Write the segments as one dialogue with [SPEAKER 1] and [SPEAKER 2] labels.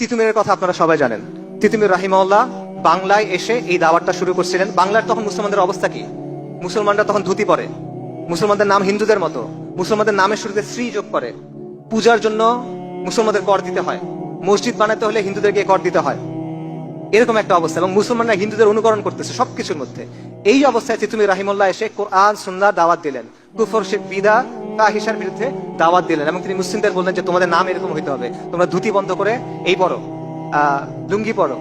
[SPEAKER 1] তিতুমিরের কথা আপনারা সবাই জানেন। তিতুমির রাহিমাহুল্লাহ বাংলায় এসে এই দাওয়াতটা শুরু করছিলেন। বাংলার তখন মুসলমানদের অবস্থা কি? মুসলমানরা তখন ধুতি পরে, মুসলমানদের নাম হিন্দুদের মতো, মুসলমানদের নামের শুরুতে শ্রী যোগ করে, পূজার জন্য মুসলমানদের কর দিতে হয়, মসজিদ বানাতে হলে হিন্দুদেরকে কর দিতে হয়, এরকম একটা অবস্থা। এবং মুসলমানরা হিন্দুদের অনুকরণ করতেছে সবকিছুর মধ্যে। এই অবস্থায় তিতুমির রাহিমাহুল্লাহ এসে কোরআন সুন্নাহর দাওয়াত দিলেন, কুফর শিরক বিদআ ফাহিশার বিরুদ্ধে দাওয়াত দিলেন। এবং তিনি মুসলিমদের বললেন যে তোমাদের নাম এরকম হইতে হবে, তোমরা ধুতি বন্ধ করে এই পড়ো, লুঙ্গি পড়ো।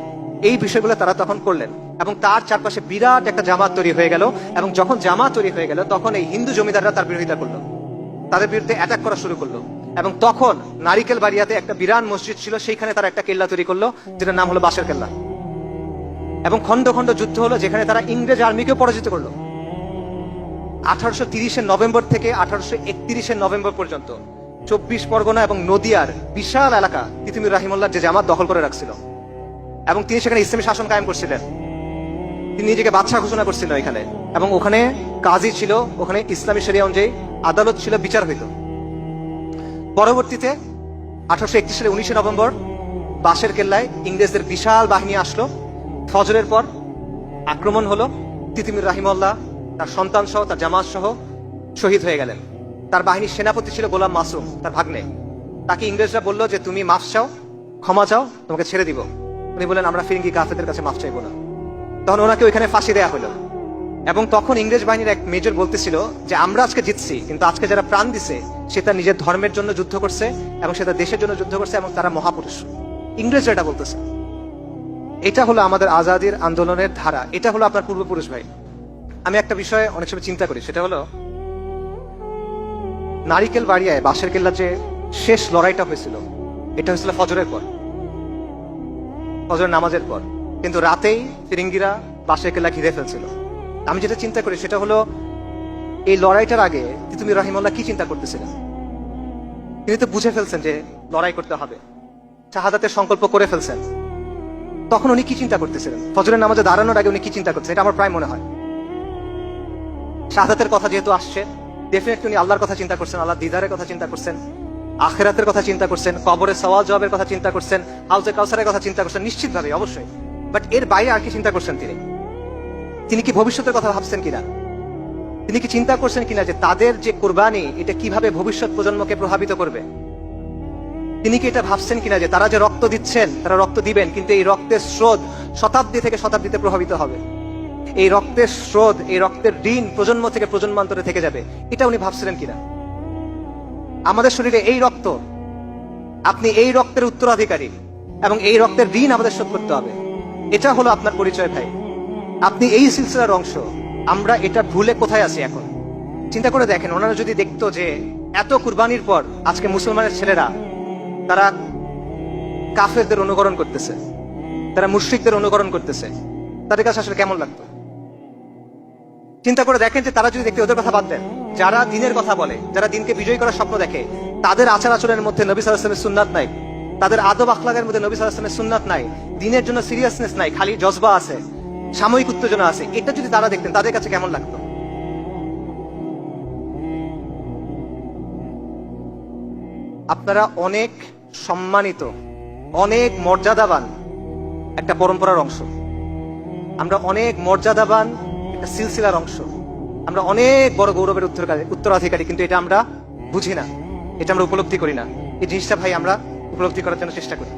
[SPEAKER 1] এই বিষয়গুলো তারা তখন করলেন এবং তার চারপাশে বিরাট একটা জামাত তৈরি হয়ে গেল। এবং যখন জামাত তৈরি হয়ে গেল তখন এই হিন্দু জমিদাররা তার বিরোধিতা করলো, তাদের বিরুদ্ধে অ্যাটাক করা শুরু করলো। এবং তখন নারিকেল বাড়িয়াতে একটা বিরাট মসজিদ ছিল, সেইখানে তারা একটা কেল্লা তৈরি করলো যেটার নাম হলো বাঁশের কেল্লা। এবং খন্ড খন্ড যুদ্ধ হলো যেখানে তারা ইংরেজ আর্মিকেও পরাজিত করলো। 1830 নভেম্বর থেকে 1831 নভেম্বর পর্যন্ত 24 পরগনা এবং নদিয়ার বিশাল এলাকা তিতুমির রাহিমাহুল্লাহ যে জামাত দখল করে রাখছিল। এবং তিনি সেখানে ইসলামী শাসন কায়েম করছিলেন। তিনি নিজেকে বাদশাহ ঘোষণা করছিলেন এখানে। এবং ওখানে কাজী ছিল, ওখানে ইসলামী শরিয়া অনুযায়ী আদালত ছিল, বিচার হইত। পরবর্তীতে 1831 সালে 19 নভেম্বর বাঁশের কেল্লায় ইংরেজদের বিশাল বাহিনী আসলো। ফজরের পর আক্রমণ হলো। তিতুমির রাহিমাহুল্লাহ তার সন্তান সহ তার জামাত সহ শহীদ হয়ে গেলেন। তার বাহিনীর সেনাপতি ছিল গোলাম মাসুম, তার ভাগ্নে। তাকে ইংরেজরা বললো যে তুমি মাফ চাও, ক্ষমা চাও, তোমাকে ছেড়ে দিব। উনি বললেন আমরা ফিরিঙ্গি কাফেরদের কাছে মাফ চাইবো না। তখন ওনাকে ওইখানে ফাঁসি দেয়া হলো। এবং তখন ইংরেজ বাহিনীর এক মেজর বলতেছিল যে আমরা আজকে জিতছি, কিন্তু আজকে যারা প্রাণ দিছে সে তার নিজের ধর্মের জন্য যুদ্ধ করছে এবং সে তার দেশের জন্য যুদ্ধ করছে এবং তারা মহাপুরুষ। ইংরেজরা এটা বলতেছে। এটা হলো আমাদের আজাদির আন্দোলনের ধারা, এটা হলো আপনার পূর্বপুরুষ। ভাই, আমি একটা বিষয়ে অনেক সময় চিন্তা করি, সেটা হলো নারিকেল বাড়িয়ায় বাঁশের কেল্লা যে শেষ লড়াইটা হয়েছিল, এটা হয়েছিল ফজরের পর, ফজরের নামাজের পর। কিন্তু রাতেই ফিরিঙ্গিরা বাঁশের কেল্লা ঘিরে ফেলছিল। আমি যেটা চিন্তা করি সেটা হলো এই লড়াইটার আগে তিতুমির রাহিমাহুল্লাহ কি চিন্তা করতেছিলেন? তিনি তো বুঝে ফেলছেন যে লড়াই করতে হবে, শাহাদাতের সংকল্প করে ফেলছেন। তখন উনি কি চিন্তা করতেছিলেন? ফজরের নামাজে দাঁড়ানোর আগে উনি কি চিন্তা করতেছেন? এটা আমার প্রায় মনে হয় শাহাদাতের কথা যেহেতু আসছে, ডেফিনেটলি উনি আল্লাহর কথা চিন্তা করছেন, আল্লাহ দিদারের কথা চিন্তা করছেন, আখিরাতের কথা চিন্তা করছেন, কবরের সওয়াল জবাবের কথা চিন্তা করছেন, হাউজে কাউসারের কথা চিন্তা করছেন, নিশ্চিতভাবে, অবশ্যই। বাট এর বাইরে আর কি চিন্তা করছেন তিনি? তিনি কি ভবিষ্যতের কথা ভাবছেন কিনা? তিনি কি চিন্তা করছেন কিনা যে তাদের যে কোরবানি এটা কিভাবে ভবিষ্যৎ প্রজন্মকে প্রভাবিত করবে? তিনি কি এটা ভাবছেন কিনা যে তারা যে রক্ত দিচ্ছেন, তারা রক্ত দিবেন, কিন্তু এই রক্তের স্রোত শতাব্দী থেকে শতাব্দীতে প্রভাবিত হবে। এই রক্তের স্রোত, এই রক্তের ঋণ প্রজন্ম থেকে প্রজন্মান্তরে থেকে যাবে। এটা উনি ভাবছিলেন কিনা? আমাদের শরীরে এই রক্ত, আপনি এই রক্তের উত্তরাধিকারী এবং এই রক্তের ঋণ আমাদের শোধ করতে হবে। এটা হলো আপনার পরিচয় ভাই। আপনি এই সিলসিলার অংশ। আমরা এটা ভুলে কোথায় আছি এখন? চিন্তা করে দেখেন, ওনারা যদি দেখতো যে এত কুরবানির পর আজকে মুসলমানের ছেলেরা তারা কাফেরদের অনুকরণ করতেছে, তারা মুশরিকদের অনুকরণ করতেছে, তাদের কাছে আসলে কেমন লাগতো? চিন্তা করে দেখেন যে তারা যদি দেখতে, ওদের কথা বাদ দেন, যারা দিনের কথা বলে, যারা দিনকে বিজয়ী করার স্বপ্ন দেখে, তাদের আচার আচরণের মধ্যে নবী সাল্লাল্লাহু আলাইহি ওয়াসাল্লামের সুন্নাত নাই, তাদের আদব আখলাকের মধ্যে নবী সাল্লাল্লাহু আলাইহি ওয়াসাল্লামের সুন্নাত নাই, দিনের জন্য সিরিয়াসনেস নাই, খালি জজবা আছে, সাময়িক উত্তেজনা আছে। এটা যদি তারা দেখতেন, তাদের কাছে কেমন লাগতো? আপনারা অনেক সম্মানিত, অনেক মর্যাদাবান একটা পরম্পরার অংশ। আমরা অনেক মর্যাদাবান একটা সিলসিলার অংশ। আমরা অনেক বড় গৌরবের উত্তরাধিকারী, কিন্তু এটা আমরা বুঝি না, এটা আমরা উপলব্ধি করি না। এই জিনিসটা ভাই আমরা উপলব্ধি করার জন্য চেষ্টা করি।